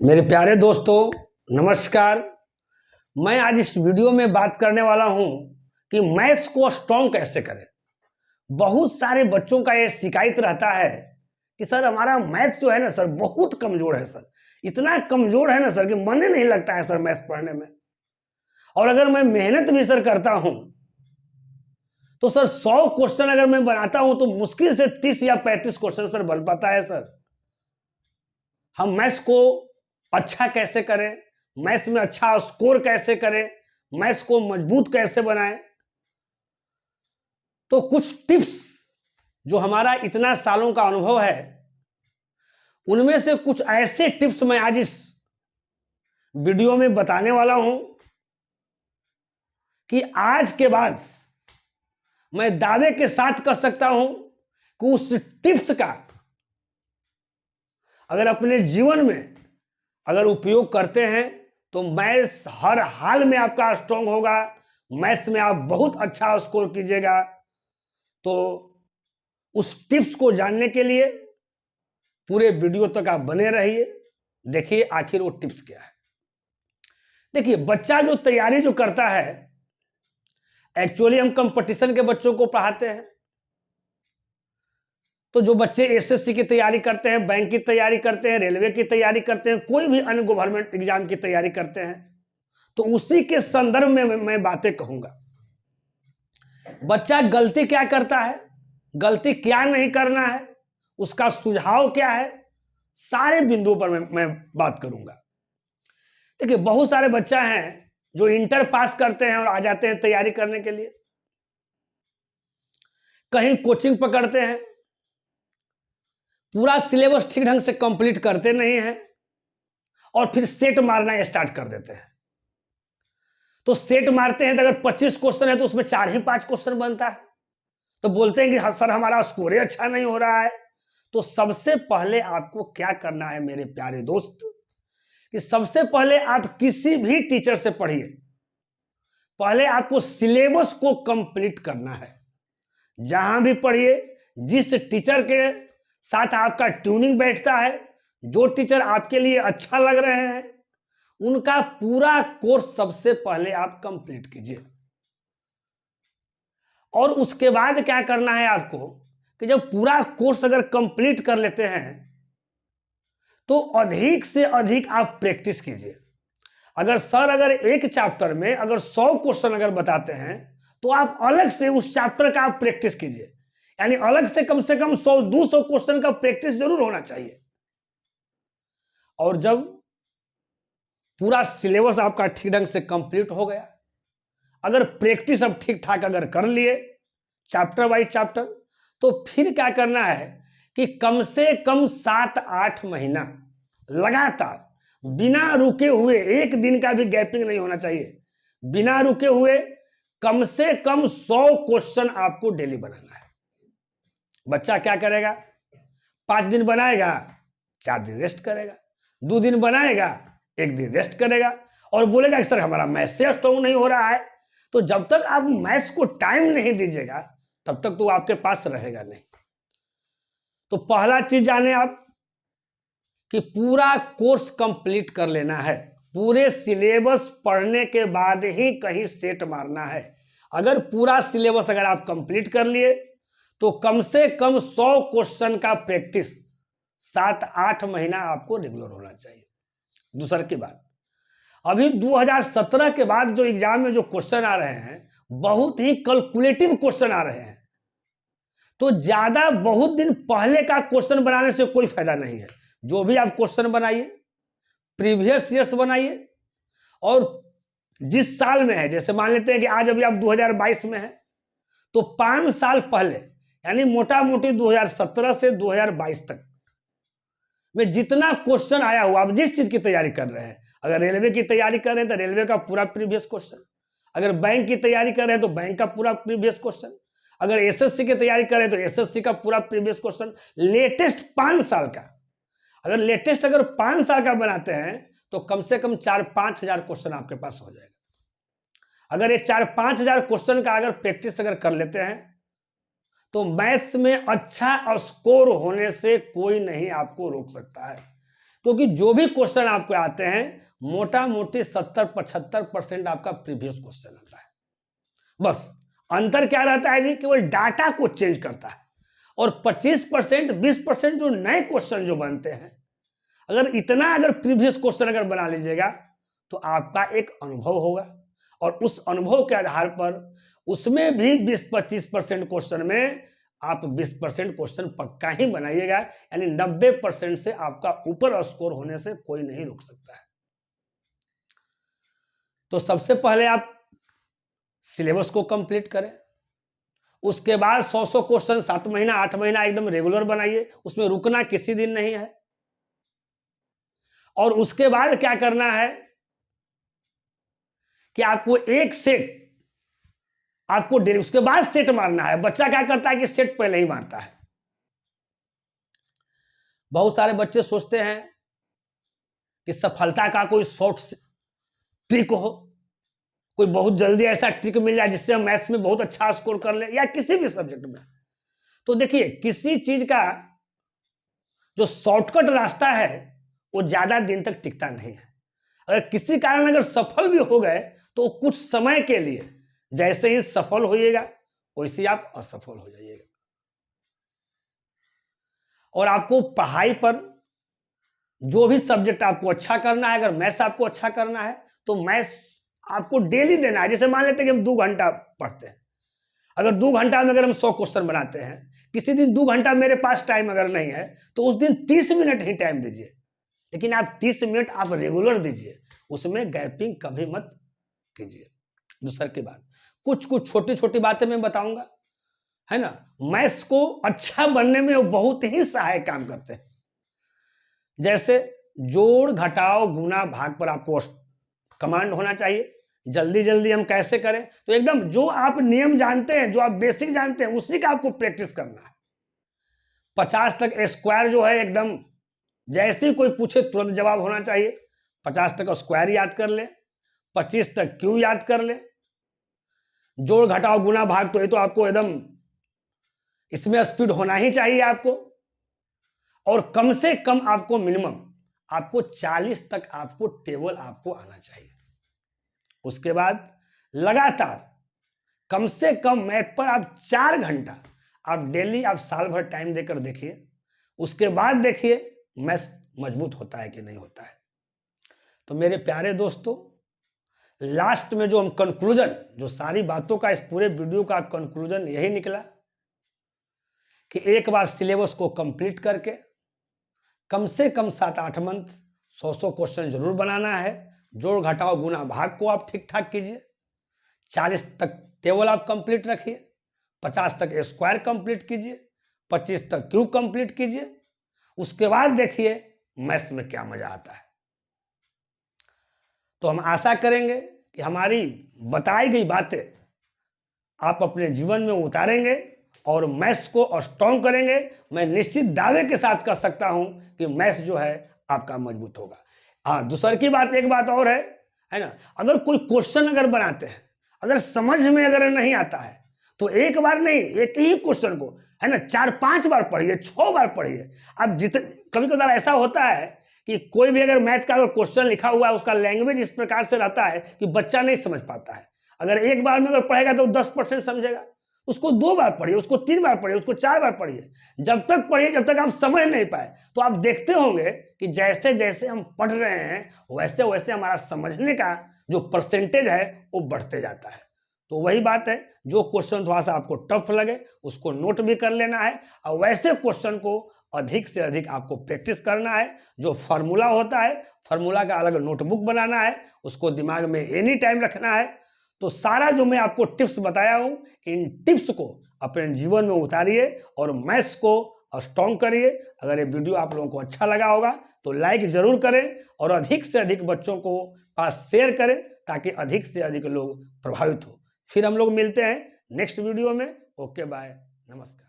मेरे प्यारे दोस्तों, नमस्कार। मैं आज इस वीडियो में बात करने वाला हूं कि मैथ्स को स्ट्रॉन्ग कैसे करें। बहुत सारे बच्चों का ये शिकायत रहता है कि सर हमारा मैथ्स जो है ना सर बहुत कमजोर है सर, इतना कमजोर है ना सर कि मन ही नहीं लगता है सर मैथ्स पढ़ने में। और अगर मैं मेहनत भी सर करता हूं तो सर 100 क्वेश्चन अगर मैं बनाता हूं तो मुश्किल से 30 या 35 क्वेश्चन सर बन पाता है। सर हम मैथ्स को अच्छा कैसे करें, मैथ्स में अच्छा स्कोर कैसे करें, मैथ्स को मजबूत कैसे बनाएं, तो कुछ टिप्स जो हमारा इतना सालों का अनुभव है उनमें से कुछ ऐसे टिप्स मैं आज इस वीडियो में बताने वाला हूं कि आज के बाद मैं दावे के साथ कह सकता हूं कि उस टिप्स का अगर अपने जीवन में अगर उपयोग करते हैं तो मैथ्स हर हाल में आपका स्ट्रांग होगा, मैथ्स में आप बहुत अच्छा स्कोर कीजिएगा। तो उस टिप्स को जानने के लिए पूरे वीडियो तक आप बने रहिए, देखिए आखिर वो टिप्स क्या है। देखिए, बच्चा जो तैयारी जो करता है, एक्चुअली हम कंपटीशन के बच्चों को पढ़ाते हैं। तो जो बच्चे एसएससी की तैयारी करते हैं, बैंक की तैयारी करते हैं, रेलवे की तैयारी करते हैं, कोई भी अन्य गवर्नमेंट एग्जाम की तैयारी करते हैं, तो उसी के संदर्भ में मैं बातें कहूंगा। बच्चा गलती क्या करता है, गलती क्या नहीं करना है, उसका सुझाव क्या है, सारे बिंदुओं पर मैं बात करूंगा। देखिए, बहुत सारे बच्चा हैं जो इंटर पास करते हैं और आ जाते हैं तैयारी करने के लिए, कहीं कोचिंग पकड़ते हैं, पूरा सिलेबस ठीक ढंग से कंप्लीट करते नहीं हैं और फिर सेट मारना स्टार्ट कर देते हैं। तो सेट मारते हैं तो अगर 25 क्वेश्चन है तो उसमें 4 ही 5 क्वेश्चन बनता है, तो बोलते हैं कि सर हमारा स्कोर ही अच्छा नहीं हो रहा है। तो सबसे पहले आपको क्या करना है मेरे प्यारे दोस्त, कि सबसे पहले आप किसी भी टीचर से पढ़िए, पहले आपको सिलेबस को कंप्लीट करना है। जहां भी पढ़िए, जिस टीचर के साथ आपका ट्यूनिंग बैठता है, जो टीचर आपके लिए अच्छा लग रहे हैं, उनका पूरा कोर्स सबसे पहले आप कंप्लीट कीजिए। और उसके बाद क्या करना है आपको, कि जब पूरा कोर्स अगर कंप्लीट कर लेते हैं तो अधिक से अधिक आप प्रैक्टिस कीजिए। अगर एक चैप्टर में अगर 100 क्वेश्चन अगर बताते हैं तो आप अलग से उस चैप्टर का आप प्रैक्टिस कीजिए, यानी अलग से कम 100-200 क्वेश्चन का प्रैक्टिस जरूर होना चाहिए। और जब पूरा सिलेबस आपका ठीक ढंग से कंप्लीट हो गया, अगर प्रैक्टिस अब ठीक ठाक अगर कर लिए चैप्टर बाय चैप्टर, तो फिर क्या करना है कि कम से कम 7-8 महीना लगातार बिना रुके हुए, एक दिन का भी गैपिंग नहीं होना चाहिए, बिना रुके हुए कम से कम 100 क्वेश्चन आपको डेली बनाना है। बच्चा क्या करेगा, 5 दिन बनाएगा, 4 दिन रेस्ट करेगा, 2 दिन बनाएगा, 1 दिन रेस्ट करेगा, और बोलेगा कि सर हमारा मैथ्स से स्ट्रांग नहीं हो रहा है। तो जब तक आप मैथ्स को टाइम नहीं दीजिएगा तब तक तो आपके पास रहेगा नहीं। तो पहला चीज जाने आप कि पूरा कोर्स कंप्लीट कर लेना है, पूरे सिलेबस पढ़ने के बाद ही कहीं सेट मारना है। अगर पूरा सिलेबस अगर आप कंप्लीट कर लिए तो कम से कम 100 क्वेश्चन का प्रैक्टिस 7-8 महीना आपको रेगुलर होना चाहिए। दूसरी की बात, अभी 2017 के बाद जो एग्जाम में जो क्वेश्चन आ रहे हैं बहुत ही कैलकुलेटिव क्वेश्चन आ रहे हैं, तो ज्यादा बहुत दिन पहले का क्वेश्चन बनाने से कोई फायदा नहीं है। जो भी आप क्वेश्चन बनाइए, प्रीवियस ईयर्स बनाइए, और जिस साल में है, जैसे मान लेते हैं कि आज अभी आप 2022 में है, तो 5 साल पहले यानी मोटा मोटी 2017 से 2022 तक में जितना क्वेश्चन आया हुआ, आप जिस चीज की तैयारी कर रहे हैं, अगर रेलवे की तैयारी कर रहे हैं तो रेलवे का पूरा प्रीवियस क्वेश्चन, अगर बैंक की तैयारी कर रहे हैं तो बैंक का पूरा प्रीवियस क्वेश्चन, अगर एसएससी की तैयारी कर रहे हैं तो एसएससी का पूरा प्रीवियस क्वेश्चन, लेटेस्ट 5 साल का। अगर लेटेस्ट अगर 5 साल का बनाते हैं तो कम से कम 4-5 हजार क्वेश्चन आपके पास हो जाएगा। अगर ये 4-5 हजार क्वेश्चन का अगर प्रैक्टिस अगर कर लेते हैं तो मैथ्स में अच्छा स्कोर होने से कोई नहीं आपको रोक सकता है। क्योंकि जो भी क्वेश्चन आपको आते हैं मोटा मोटी 70-75% आपका प्रीवियस क्वेश्चन आता है। बस अंतर क्या रहता है जी, केवल डाटा को चेंज करता है। और 25% 20% जो नए क्वेश्चन जो बनते हैं, अगर प्रीवियस क्वेश्चन अगर बना लीजिएगा तो आपका एक अनुभव होगा, और उस अनुभव के आधार पर उसमें भी 20-25% क्वेश्चन में आप 20% क्वेश्चन पक्का ही बनाइएगा, यानी 90% से आपका ऊपर स्कोर होने से कोई नहीं रोक सकता है। तो सबसे पहले आप सिलेबस को कंप्लीट करें, उसके बाद 100 क्वेश्चन 7 महीना 8 महीना एकदम रेगुलर बनाइए, उसमें रुकना किसी दिन नहीं है। और उसके बाद क्या करना है कि आपको एक सेट आपको डेली, उसके बाद सेट मारना है। बच्चा क्या करता है कि सेट पहले ही मारता है। बहुत सारे बच्चे सोचते हैं कि सफलता का कोई शॉर्ट ट्रिक हो, कोई बहुत जल्दी ऐसा ट्रिक मिल जाए जिससे हम मैथ्स में बहुत अच्छा स्कोर कर ले, या किसी भी सब्जेक्ट में। तो देखिए, किसी चीज का जो शॉर्टकट रास्ता है वो ज्यादा दिन तक टिकता नहीं है। अगर किसी कारण अगर सफल भी हो गए तो कुछ समय के लिए, जैसे ही सफल होइएगा वैसे ही आप असफल हो जाइएगा। और आपको पढ़ाई पर जो भी सब्जेक्ट आपको अच्छा करना है, अगर मैथ्स आपको अच्छा करना है तो मैथ्स आपको डेली देना है। जैसे मान लेते हैं कि हम 2 घंटा पढ़ते हैं, अगर 2 घंटा में अगर हम 100 क्वेश्चन बनाते हैं, किसी दिन 2 घंटा मेरे पास टाइम अगर नहीं है तो उस दिन 30 मिनट ही टाइम दीजिए, लेकिन आप 30 मिनट आप रेगुलर दीजिए, उसमें गैपिंग कभी मत कीजिए। दूसरा की बात, कुछ छोटी छोटी बातें मैं बताऊंगा, है ना, मैथ्स को अच्छा बनने में वो बहुत ही सहायक काम करते हैं। जैसे जोड़ घटाओ गुना भाग पर आपको कमांड होना चाहिए। जल्दी जल्दी हम कैसे करें, तो एकदम जो आप नियम जानते हैं, जो आप बेसिक जानते हैं, उसी का आपको प्रैक्टिस करना है। 50 तक स्क्वायर जो है एकदम जैसे ही कोई पूछे तुरंत जवाब होना चाहिए। 50 तक स्क्वायर याद कर ले, 25 तक क्यू याद कर ले, जोड़ घटाओ गुना भाग तो ये तो आपको एकदम इसमें स्पीड होना ही चाहिए आपको। और कम से कम आपको मिनिमम आपको 40 तक आपको टेबल आपको आना चाहिए। उसके बाद लगातार कम से कम मैथ पर आप 4 घंटा आप डेली आप साल भर टाइम देकर देखिए। उसके बाद देखिए मैथ मजबूत होता है कि नहीं होता है। तो मेरे प्यारे दोस्तों, लास्ट में जो हम कंक्लूजन, जो सारी बातों का, इस पूरे वीडियो का कंक्लूजन यही निकला कि एक बार सिलेबस को कंप्लीट करके कम से कम 7-8 मंथ 100 क्वेश्चन जरूर बनाना है। जोड़ घटाओ गुना भाग को आप ठीक ठाक कीजिए, 40 तक टेबल आप कंप्लीट रखिए, 50 तक स्क्वायर कंप्लीट कीजिए, 25 तक क्यूब कंप्लीट कीजिए। उसके बाद देखिए मैथ्स में क्या मजा आता है। तो हम आशा करेंगे कि हमारी बताई गई बातें आप अपने जीवन में उतारेंगे और मैथ्स को स्ट्रॉन्ग करेंगे। मैं निश्चित दावे के साथ कह सकता हूं कि मैथ्स जो है आपका मजबूत होगा। हाँ, दूसरी की बात, एक बात और है ना, अगर कोई क्वेश्चन अगर बनाते हैं, अगर समझ में अगर नहीं आता है तो एक बार नहीं, एक ही क्वेश्चन को, है ना, 4-5 बार पढ़िए, 6 बार पढ़िए। अब कभी कभी ऐसा होता है कि कोई भी अगर मैथ का अगर क्वेश्चन लिखा हुआ है, उसका लैंग्वेज इस प्रकार से रहता है कि बच्चा नहीं समझ पाता है। अगर एक बार में अगर पढ़ेगा तो 10% समझेगा। उसको 2 बार पढ़िए, उसको 3 बार पढ़िए, उसको 4 बार पढ़िए, जब तक पढ़िए जब तक आप समझ नहीं पाए। तो आप देखते होंगे कि जैसे जैसे हम पढ़ रहे हैं वैसे वैसे हमारा समझने का जो परसेंटेज है वो बढ़ते जाता है। तो वही बात है, जो क्वेश्चन थोड़ा सा आपको टफ लगे उसको नोट भी कर लेना है, और वैसे क्वेश्चन को अधिक से अधिक आपको प्रैक्टिस करना है। जो फार्मूला होता है, फार्मूला का अलग नोटबुक बनाना है, उसको दिमाग में एनी टाइम रखना है। तो सारा जो मैं आपको टिप्स बताया हूं, इन टिप्स को अपने जीवन में उतारिए और मैथ्स को स्ट्रॉन्ग करिए। अगर ये वीडियो आप लोगों को अच्छा लगा होगा तो लाइक जरूर करें और अधिक से अधिक बच्चों को पास शेयर करें, ताकि अधिक से अधिक लोग प्रभावित हो। फिर हम लोग मिलते हैं नेक्स्ट वीडियो में। ओके, बाय, नमस्कार।